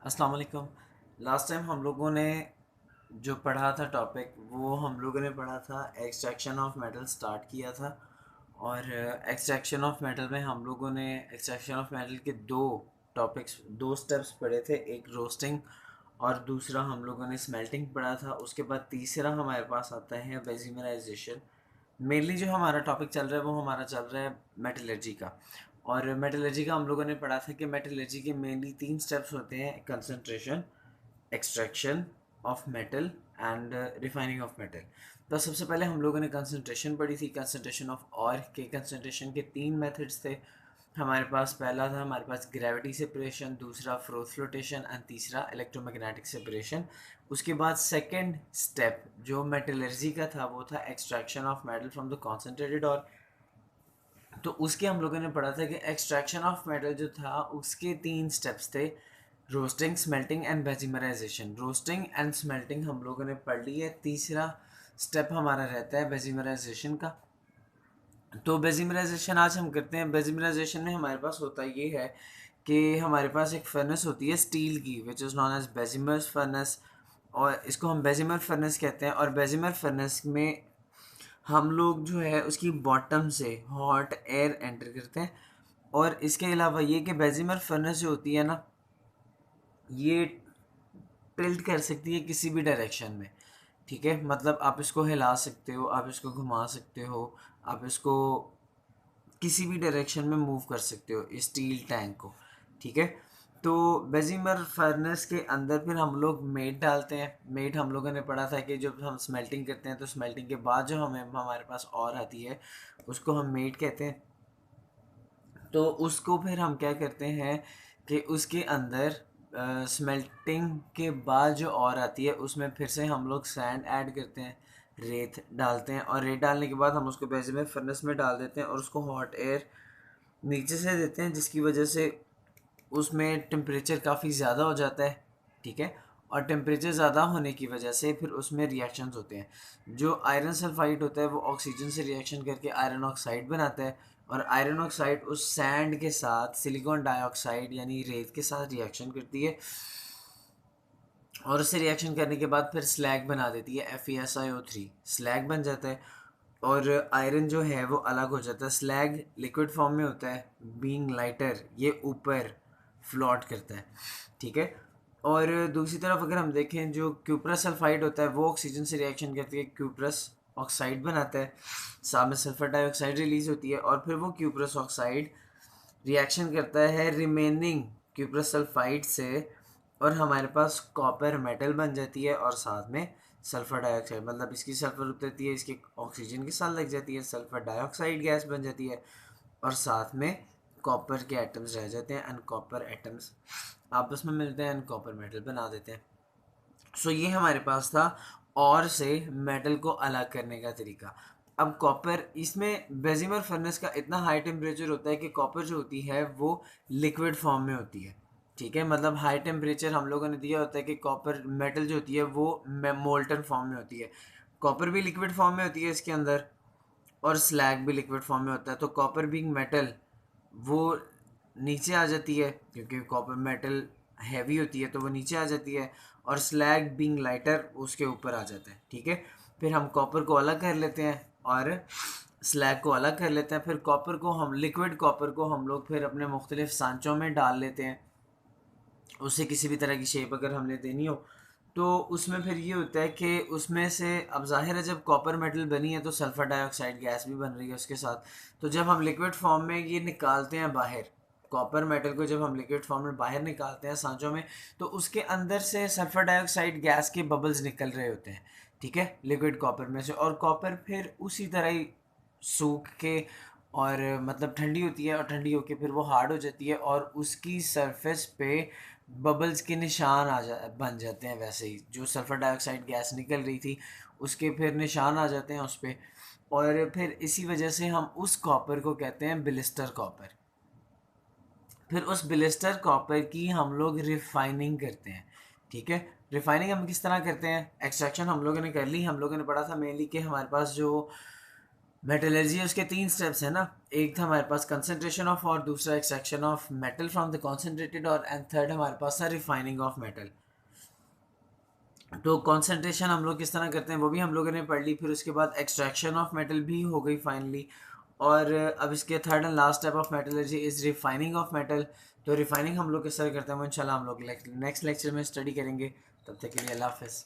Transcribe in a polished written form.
अस्सलाम वालेकुम। Last time हम लोगों ने जो पढ़ा था टॉपिक वो हम लोगों ने पढ़ा था एक्सट्रैक्शन ऑफ मेटल स्टार्ट किया था। और एक्सट्रैक्शन ऑफ मेटल में हम लोगों ने एक्सट्रैक्शन ऑफ मेटल के दो स्टेप्स पढ़े थे, एक रोस्टिंग और दूसरा हम लोगों ने स्मेल्टिंग पढ़ा था। उसके बाद तीसरा हमारे पास आता है बेजिमराइजेशन। मेनली जो हमारा टॉपिक चल रहा है वो हमारा चल रहा है मेटलर्जी का। और मेटलर्जी का हम लोगों ने पढ़ा था कि मेटलर्जी के मेनली तीन स्टेप्स होते हैं: concentration, extraction of metal and refining of metal. तो सबसे पहले हम लोगों ने कंसंट्रेशन पढ़ी थी। कंसंट्रेशन ऑफ और के कंसंट्रेशन के तीन मेथड्स थे हमारे पास। पहला था हमारे पास ग्रेविटी सेपरेशन, दूसरा फ्रोथ फ्लोटेशन एंड तीसरा इलेक्ट्रोमैग्नेटिक सेपरेशन। उसके बाद सेकंड स्टेप जो मेटलर्जी का था वो था extraction of metal from the concentrated और। तो उसके हम लोगों ने पढ़ा था कि एक्सट्रैक्शन ऑफ मेटल जो था उसके तीन स्टेप्स थे: roasting, smelting and bessemerisation. Roasting and smelting हम लोगों ने पढ़ ली है। तीसरा स्टेप हमारा रहता है बेजिमराइजेशन का। तो बेजिमराइजेशन आज हम करते हैं। बेजिमराइजेशन में हमारे पास होता ये है कि हमारे पास एक फर्नेस होती है स्टील की, which is known as Bessemer furnace, और इसको हम बेजिमर फर्नेस कहते हैं। और बेजिमर फर्नेस में हम लोग जो है उसकी बॉटम से हॉट एयर एंटर करते हैं। और इसके अलावा ये कि बेजिमर फर्नेस जो होती है ना, ये टिल्ट कर सकती है किसी भी डायरेक्शन में। ठीक है, मतलब आप इसको हिला सकते हो, आप इसको घुमा सकते हो, आप इसको किसी भी डायरेक्शन में मूव कर सकते हो स्टील टैंक को। ठीक है, तो बेजिमर फर्नेस के अंदर फिर हम लोग मेट डालते हैं। मेट हम लोगों ने पढ़ा था कि जब हम स्मेल्टिंग करते हैं तो स्मेल्टिंग के बाद जो हमें हमारे पास और आती है उसको हम मेट कहते हैं। तो उसको फिर हम क्या करते हैं कि उसके अंदर स्मेल्टिंग के बाद जो और आती है उसमें फिर से हम लोग सैंड ऐड करते हैं, रेत डालते हैं। और रेत डालने के बाद हम उसको बेजिमर फर्नेस में डाल देते हैं और उसको हॉट एयर नीचे से देते हैं, जिसकी वजह से उसमें टेम्परेचर काफ़ी ज़्यादा हो जाता है। ठीक है, और टेम्परेचर ज़्यादा होने की वजह से फिर उसमें रिएक्शंस होते हैं। जो आयरन सल्फाइड होता है वो ऑक्सीजन से रिएक्शन करके आयरन ऑक्साइड बनाता है। और आयरन ऑक्साइड उस सैंड के साथ सिलिकॉन डाइऑक्साइड यानी रेत के साथ रिएक्शन करती है, और उससे रिएक्शन करने के बाद फिर स्लैग बना देती है। FeSiO3 स्लैग बन जाता है और आयरन जो है वो अलग हो जाता है। स्लैग लिक्विड फॉर्म में होता है, बीइंग लाइटर ये ऊपर फ्लोट करता है। ठीक है, और दूसरी तरफ अगर हम देखें जो क्यूप्रस सल्फाइड होता है वो ऑक्सीजन से रिएक्शन करती है, क्यूप्रस ऑक्साइड बनाता है, साथ में सल्फर डाइऑक्साइड रिलीज होती है और फिर वो क्यूप्रस ऑक्साइड रिएक्शन करता है रिमेनिंग क्यूप्रस सल्फाइड से, और हमारे पास कॉपर मेटल बन जाती है। और साथ में सल्फर डाइऑक्साइड, मतलब इसकी सल्फर उतरती है, इसकी ऑक्सीजन के साथ लग जाती है, सल्फर डाइऑक्साइड गैस बन जाती है, और साथ में कॉपर के एटम्स रह जाते हैं एंड कॉपर एटम्स आपस में मिलते हैं एंड कॉपर मेटल बना देते हैं। सो ये हमारे पास था और से मेटल को अलग करने का तरीका। अब कॉपर, इसमें बेजिमर फर्नेस का इतना हाई टेम्परेचर होता है कि कॉपर जो होती है वो लिक्विड फॉर्म में होती है। ठीक है, मतलब हाई टेम्परेचर हम लोगों ने दिया होता है कि कॉपर मेटल जो होती है वो मोल्टन फॉर्म में होती है। कॉपर भी लिक्विड फॉर्म में होती है इसके अंदर, और स्लैग भी लिक्विड फॉर्म में होता है। तो कॉपर बीइंग मेटल वो नीचे आ जाती है, क्योंकि कॉपर मेटल हैवी होती है तो वो नीचे आ जाती है, और स्लैग बीइंग लाइटर उसके ऊपर आ जाता है। ठीक है, फिर हम कॉपर को अलग कर लेते हैं और स्लैग को अलग कर लेते हैं। फिर कॉपर को हम लिक्विड कॉपर को हम लोग फिर अपने मुख्तलिफ सांचों में डाल लेते हैं। उसे किसी भी तरह की शेप अगर हमने देनी हो तो उसमें फिर ये होता है कि उसमें से अब ज़ाहिर है जब कॉपर मेटल बनी है तो सल्फ़र डाइऑक्साइड गैस भी बन रही है उसके साथ। तो जब हम लिक्विड फॉर्म में ये निकालते हैं बाहर, कॉपर मेटल को जब हम लिक्विड फॉर्म में बाहर निकालते हैं सांचों में, तो उसके अंदर से सल्फ़र डाइऑक्साइड गैस के बबल्स निकल रहे होते हैं। ठीक है, लिक्विड कॉपर में से। और कॉपर फिर उसी तरह ही सूख के और मतलब ठंडी होती है, और ठंडी होके फिर वो हार्ड हो जाती है और उसकी सरफेस पे बबल्स के निशान बन जाते हैं। वैसे ही जो सल्फ़र डाइऑक्साइड गैस निकल रही थी उसके फिर निशान आ जाते हैं उस पर। और फिर इसी वजह से हम उस कॉपर को कहते हैं बिलिस्टर कॉपर। फिर उस बिलिस्टर कॉपर की हम लोग रिफाइनिंग करते हैं। ठीक है, रिफाइनिंग हम किस तरह करते हैं? एक्सट्रैक्शन हम लोगों ने कर ली। हम लोगों ने पढ़ा था मेनली कि हमारे पास जो मेटलर्जी उसके 3 स्टेप्स हैं ना, एक था हमारे पास कंसंट्रेशन ऑफ, और दूसरा extraction of metal from the concentrated, और एंड थर्ड हमारे पास था रिफाइनिंग ऑफ मेटल। तो कंसंट्रेशन हम लोग किस तरह करते हैं वो भी हम लोगों ने पढ़ ली, फिर उसके बाद एक्सट्रैक्शन ऑफ मेटल भी हो गई फाइनली, और अब इसके third and last step of metallurgy is refining of metal. तो रिफाइनिंग हम लोग किस तरह करते हैं वो इंशाल्लाह हम लोग नेक्स्ट लेक्चर में स्टडी करेंगे। तब तक के लिए अल्लाह हाफ़िज़।